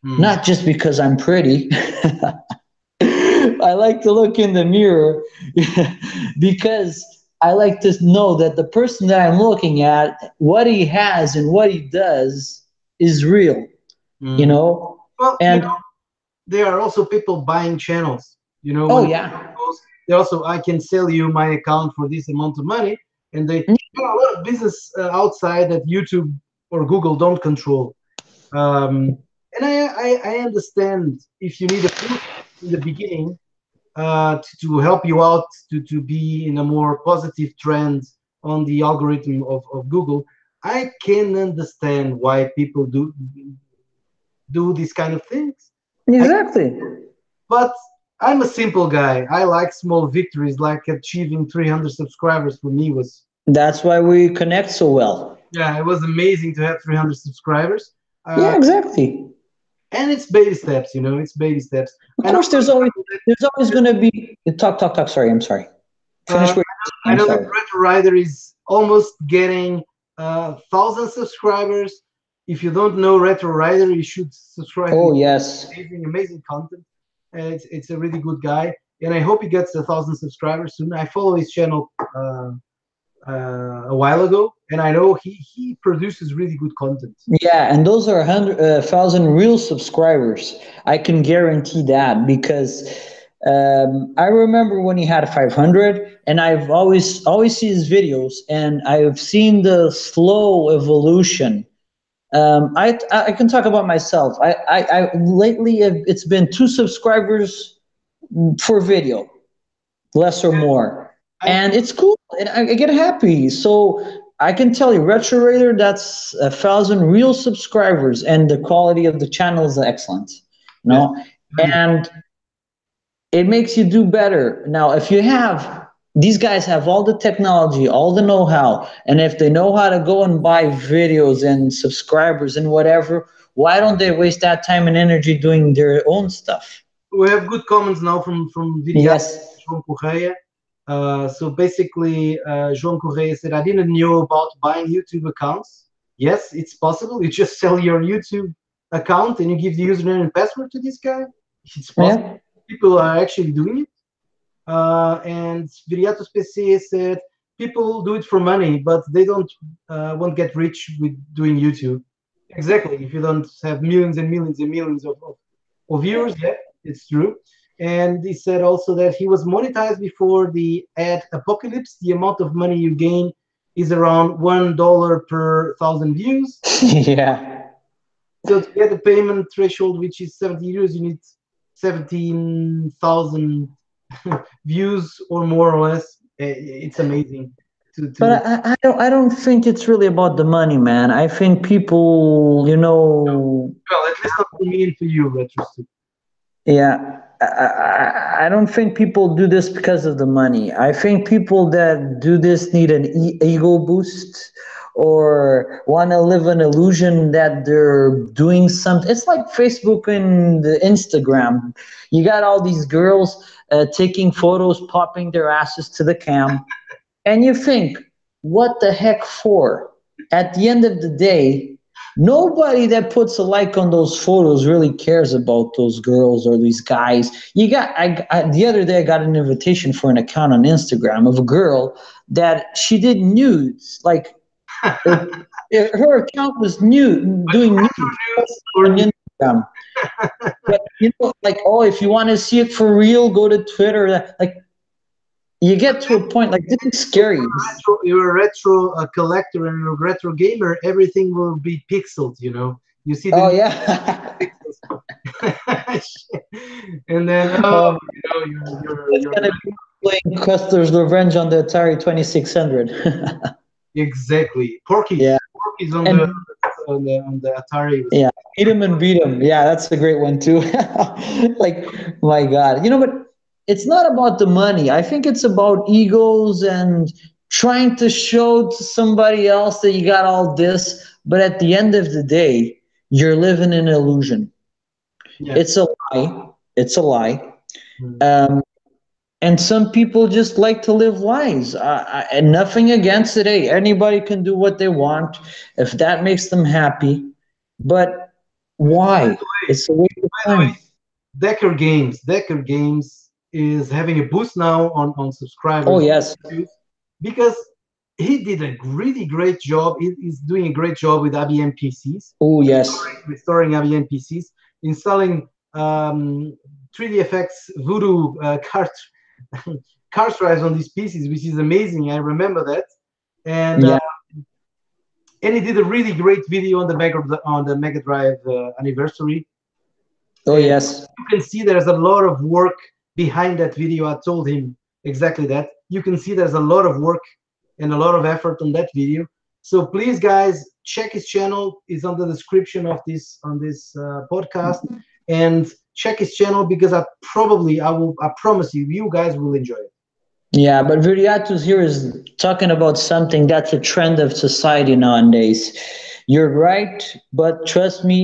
mm, not just because I'm pretty. I like to look in the mirror because I like to know that the person that I'm looking at, what he has and what he does is real, you mm. know? Well, And there are also people buying channels. oh, When the yeah. goes, they also I can sell you my account for this amount of money, and there are a lot of business outside that YouTube or Google don't control. And I understand if you need a push in the beginning to help you out to be in a more positive trend on the algorithm of Google. I can understand why people do these kind of things. I Exactly. But I'm a simple guy. I like small victories, like achieving 300 subscribers for me was, That's why we connect so well. yeah, it was amazing to have 300 subscribers. Yeah, exactly. And it's baby steps, it's baby steps. Of I know, course, for example, there's always going to be talk. Sorry, I'm sorry. Finish what you're I saying. I'm know that sorry. Retro Rider is almost getting 1,000 subscribers. If you don't know Retro Rider, you should subscribe to him. Oh yes. Amazing, amazing content. It's a really good guy, and I hope he gets 1,000 subscribers soon. I follow his channel a while ago, and I know he produces really good content. Yeah, and those are 100,000 real subscribers. I can guarantee that because I remember when he had 500, and I've always seen his videos, and I've seen the slow evolution. I can talk about myself. I lately it's been 2 subscribers for video, less or more, I and it's cool, and I get happy. So I can tell you, Retro Raider, that's 1,000 real subscribers, and the quality of the channel is excellent. You Yes, know, really. and it makes you do better. Now, if you have these guys have all the technology, all the know-how, and if they know how to go and buy videos and subscribers and whatever, why don't they waste that time and energy doing their own stuff? We have good comments now from Viriato Yes. João Correia. So basically, João Correia said, I didn't know about buying YouTube accounts. Yes, it's possible. You just sell your YouTube account and you give the username and password to this guy. It's possible. Yeah. People are actually doing it. And Viriatos PC said, people do it for money, but they don't won't get rich with doing YouTube. Exactly. If you don't have millions and millions and millions of viewers, yeah, it's true. And he said also that he was monetized before the ad apocalypse. The amount of money you gain is around $1 per 1,000 views. Yeah. So to get the payment threshold, which is 70 euros, you need 17,000 views or more or less. It's amazing But to I don't think it's really about the money, man. I think people, well, at least not for me and for you, Retro. yeah, I don't think people do this because of the money. I think people that do this need an ego boost or want to live an illusion that they're doing something. It's like Facebook and the Instagram. You got all these girls taking photos, popping their asses to the cam, and you think, what the heck for? At the end of the day, nobody that puts a like on those photos really cares about those girls or these guys. The other day I got an invitation for an account on Instagram of a girl that she did nudes. Like her account was nude, But doing retro nudes news or on Instagram. But like, oh, if you want to see it for real, go to Twitter. Like, you get to a point like this is scary. you're a retro collector and a retro gamer, everything will be pixeled. You see the Oh new yeah. pixels, and then um, you're it's gonna be playing Custer's Revenge on the Atari 2600. exactly Yeah, Porky's on the and on the Atari. Was Yeah, eat 'em and beat 'em. Yeah, that's a great one too. Like, my God, but it's not about the money. I think it's about egos and trying to show to somebody else that you got all this. But at the end of the day, you're living in an illusion. yeah. It's a lie. It's a lie. Mm. Um, and some people just like to live lies. And nothing against it. Hey, anybody can do what they want if that makes them happy. But why? It's a waste of By the way, time. Decker Games is having a boost now on Oh subscribers yes. too, because he did a really great job. He's doing a great job with IBM PCs, Oh yes. restoring IBM PCs, installing 3D FX Voodoo card drives on these PCs, which is amazing. I remember that, and Yeah. he did a really great video on the Mega Drive anniversary. Oh And yes. you can see there's a lot of work behind that video. I told him exactly that. You can see there's a lot of work and a lot of effort on that video. So please, guys, check his channel. It's on the description of this podcast, and check his channel because I promise you, you guys will enjoy it. Yeah, but Viriatus here is talking about something that's a trend of society nowadays. You're right, but trust me,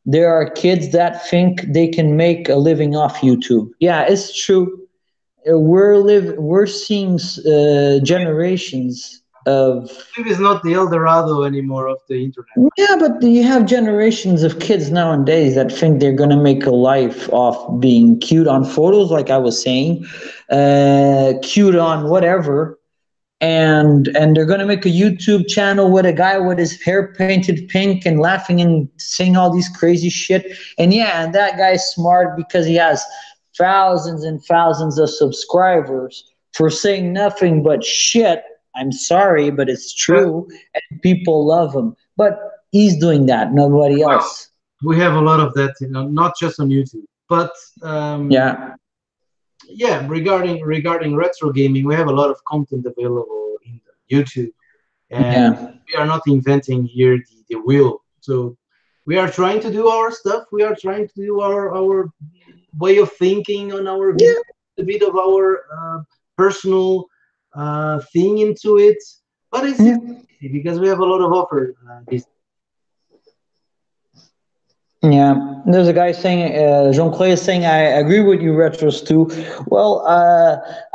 there are kids that think they can make a living off YouTube. Yeah, it's true. We're seeing generations of. YouTube is not the El Dorado anymore of the internet. Yeah, but you have generations of kids nowadays that think they're gonna make a life off being cute on photos, like I was saying, cute on whatever, and they're gonna make a YouTube channel with a guy with his hair painted pink and laughing and saying all these crazy shit. And yeah, and that guy's smart because he has thousands and thousands of subscribers for saying nothing but shit. I'm sorry, but it's true, and people love him. But he's doing that, nobody Well, else. we have a lot of that, not just on YouTube, but Yeah, yeah, regarding retro gaming, we have a lot of content available in YouTube, and yeah, we are not inventing here the wheel. So we are trying to do our stuff. We are trying to do our way of thinking on our video, yeah. a bit of our personal thing into it. But it's Yeah. easy because we have a lot of offer. Yeah, there's a guy saying, Jean-Claude is saying, I agree with you, Retros, too. Well,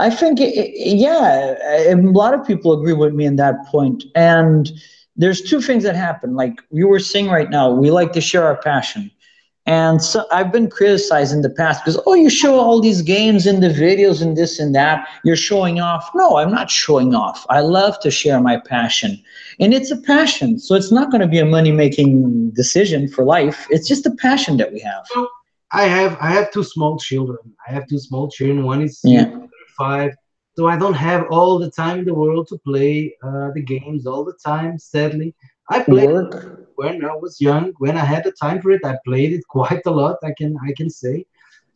I think, yeah, a lot of people agree with me on that point. And there's two things that happen. Like we were saying right now, we like to share our passion. And so I've been criticized in the past because, oh, you show all these games in the videos and this and that. You're showing off. No, I'm not showing off. I love to share my passion. And it's a passion. So it's not going to be a money making decision for life. It's just a passion that we have. So I have two small children. I have two small children. One is Yeah. 5, so I don't have all the time in the world to play the games all the time. Sadly, I played it Work. when I was young. When I had the time for it, I played it quite a lot. I can say,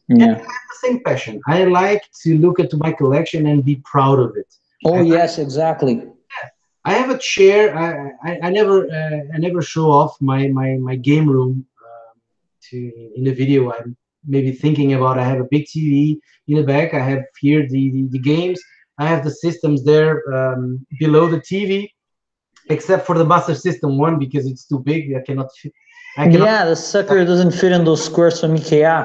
and I Yeah. have the same passion. I like to look at my collection and be proud of it. Oh, I yes, exactly. I have a chair. I never show off my game room to in the video. I'm maybe thinking about. I have a big TV in the back. I have here the games. I have the systems there below the TV, except for the Master System one because it's too big. I cannot fit. I cannot. Yeah, the sucker doesn't fit in those squares from IKEA.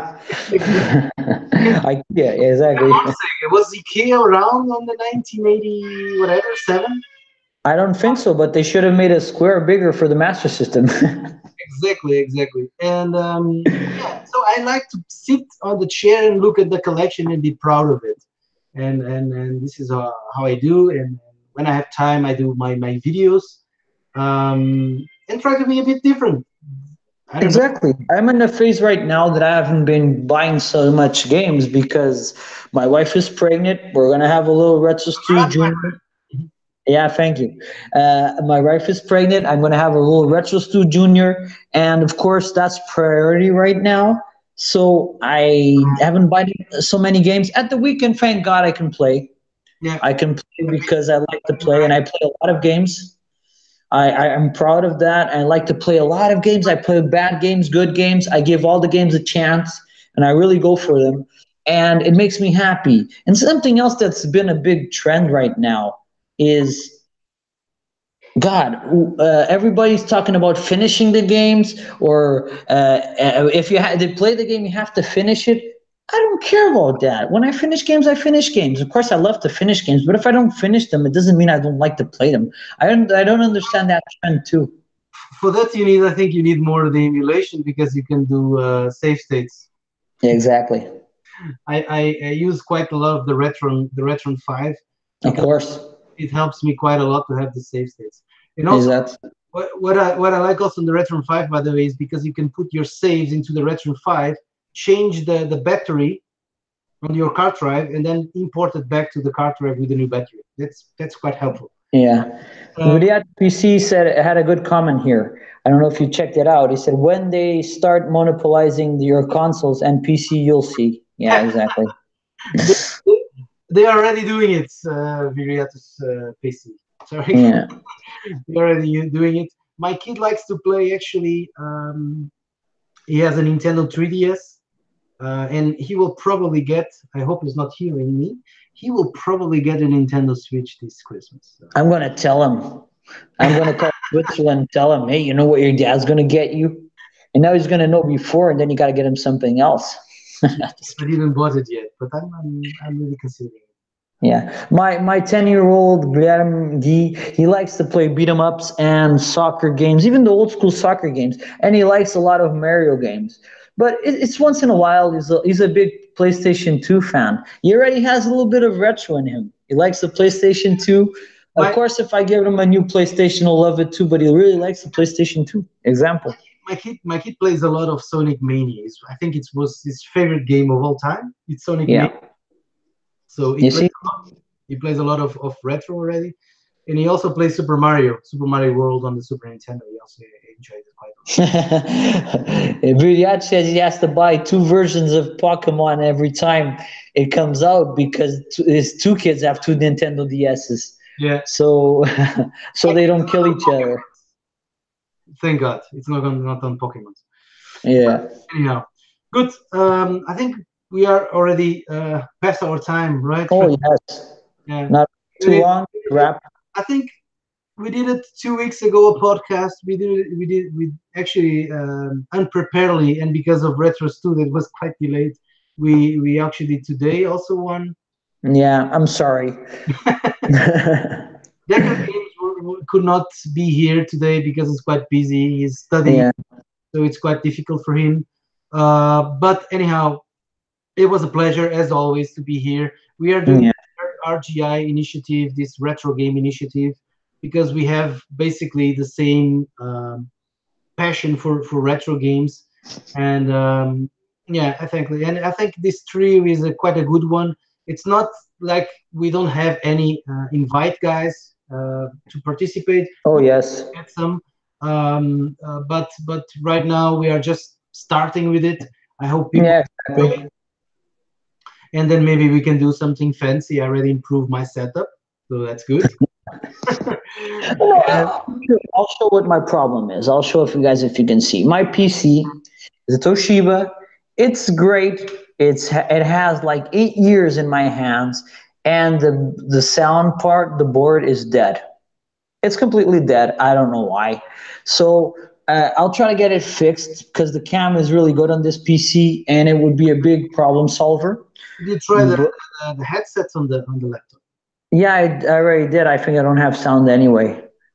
IKEA, exactly. One second. Was IKEA around on the 1980 whatever 7? I don't think so, but they should have made a square bigger for the Master System. Exactly. And yeah, so I like to sit on the chair and look at the collection and be proud of it. And this is how I do. And when I have time, I do my videos and try to be a bit different. I don't know. Exactly. I'm in a phase right now that I haven't been buying so much games because my wife is pregnant. We're gonna have a little Retro Stew Congrats, my Junior. Yeah, thank you. My wife is pregnant. I'm gonna have a little Retro Stew Junior, and of course that's priority right now. So I haven't bought so many games. At the weekend, thank God I can play. yeah. I can play because I like to play, and I play a lot of games. I'm proud of that. I like to play a lot of games. I play bad games, good games. I give all the games a chance, and I really go for them. And it makes me happy. And something else that's been a big trend right now is God, everybody's talking about finishing the games, or if you to play the game, you have to finish it. I don't care about that. When I finish games, I finish games. Of course, I love to finish games, but if I don't finish them, it doesn't mean I don't like to play them. I don't understand that trend too. For that, I think you need more of the emulation because you can do save states. Yeah, exactly. I use quite a lot of the Retron 5 Of because course. it helps me quite a lot to have the save states. And Is also, that? what I like also in the Retron 5, by the way, is because you can put your saves into the Retron 5, change the battery on your card drive, and then import it back to the card drive with a new battery. That's quite helpful. Yeah. Um, Riyad PC said had a good comment here. I don't know if you checked it out. He said when they start monopolizing your consoles and PC, you'll see. Yeah, exactly. they, they are already doing it, Viriatus PC. Sorry, Yeah. they're already doing it. My kid likes to play actually. He has a Nintendo 3DS, and he will probably get. I hope he's not hearing me. He will probably get a Nintendo Switch this Christmas. So. I'm gonna tell him. I'm gonna call Switzerland and tell him, hey, you know what your dad's gonna get you? And now he's gonna know before, and then you gotta get him something else. I didn't bought it yet, but I'm really considering it. Yeah, my 10-year-old Guillermo, he likes to play beat 'em ups and soccer games, even the old school soccer games, and he likes a lot of Mario games. But it's once in a while. He's a big PlayStation 2 fan. He already has a little bit of retro in him. He likes the PlayStation 2. Of My course, if I give him a new PlayStation, he'll love it too. But he really likes the PlayStation 2. Example. my kid plays a lot of Sonic Mania. I think it was his favorite game of all time. It's Sonic Mania. Yeah, So you see. he plays a lot of retro already, and he also plays Super Mario World on the Super Nintendo. He also enjoyed it quite a lot. Riyad says he has to buy two versions of Pokemon every time it comes out because his two kids have two Nintendo DSs. Yeah, So, so they don't kill each other. Pokemon. Thank God it's not on Pokemon. Yeah. Anyhow, good. I think we are already past our time, right? Oh yes. Yeah. Not We too did- long. Wrap. I think we did it 2 weeks ago. A podcast. We actually unpreparedly, and because of Retros 2 that was quite delayed. We actually did today also one. Yeah, I'm sorry. Decker Games could not be here today because he's quite busy. He's studying, Yeah. so it's quite difficult for him. But anyhow, it was a pleasure as always to be here. We are doing Yeah. RGI initiative, this retro game initiative, because we have basically the same passion for retro games, and yeah, I think this trio is quite a good one. It's not like we don't have any invite guys to participate. Oh We yes. get some, but right now we are just starting with it. I hope people Yeah. enjoy Exactly. it, and then maybe we can do something fancy. I already improved my setup, so that's good. No, And I'll show what my problem is. I'll show if you guys if you can see. My PC is a Toshiba. It's great. It has like 8 years in my hands, and the sound part, the board is dead. It's completely dead. I don't know why. So I'll try to get it fixed because the cam is really good on this PC, and it would be a big problem solver. did you try But the headsets on the laptop? yeah, I already did. I think I don't have sound anyway.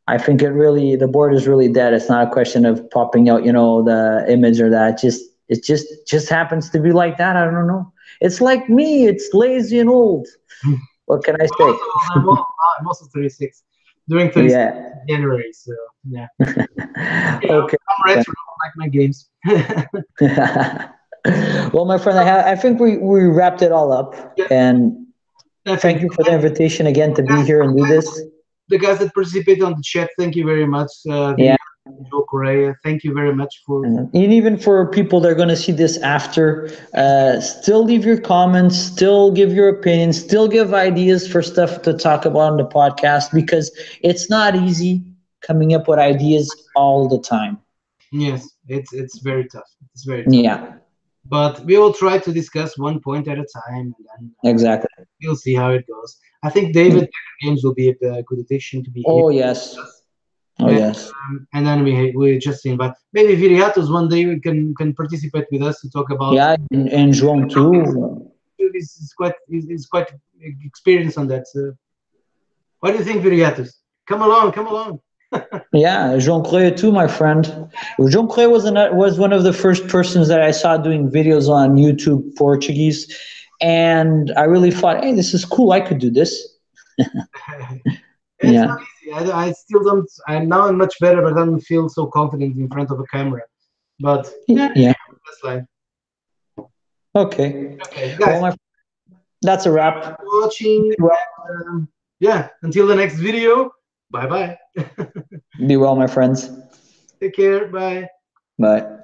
I think the board is really dead. It's not a question of popping out, the image or that. It just happens to be like that. I don't know. It's like me. It's lazy and old. What can I say? I'm also 36, doing 36 Yeah. in January. So yeah, Okay. I'm retro, like my games. Well, my friend, I think we wrapped it all up, Yeah, and thank definitely. you for the invitation again to be here and do this. The guys that participate on the chat, thank you very much. Yeah. Joe Correa, thank you very much for. And even for people that are going to see this after, still leave your comments, still give your opinions, still give ideas for stuff to talk about on the podcast because it's not easy. coming up with ideas all the time. Yes, it's very tough. It's very tough. Yeah, But we will try to discuss one point at a time, and then exactly. we'll see how it goes. I think David Games will be a good addition to be here, Oh yes. Oh and, yes. and then we just invite maybe Viriatos one day we can participate with us to talk about. Yeah, and João too. He's quite experienced on that. So what do you think, Viriatos? Come along, come along. Yeah, João Correia too, my friend. João Correia was one of the first persons that I saw doing videos on YouTube Portuguese, and I really thought, hey, this is cool. I could do this. It's not Yeah. easy. I still don't. I'm much better, but I don't feel so confident in front of a camera. But yeah, Yeah. that's life. Okay. Okay, Well, guys, that's a wrap. watching. Well, Yeah, until the next video. Bye bye. be well, my friends. Take care. Bye. Bye.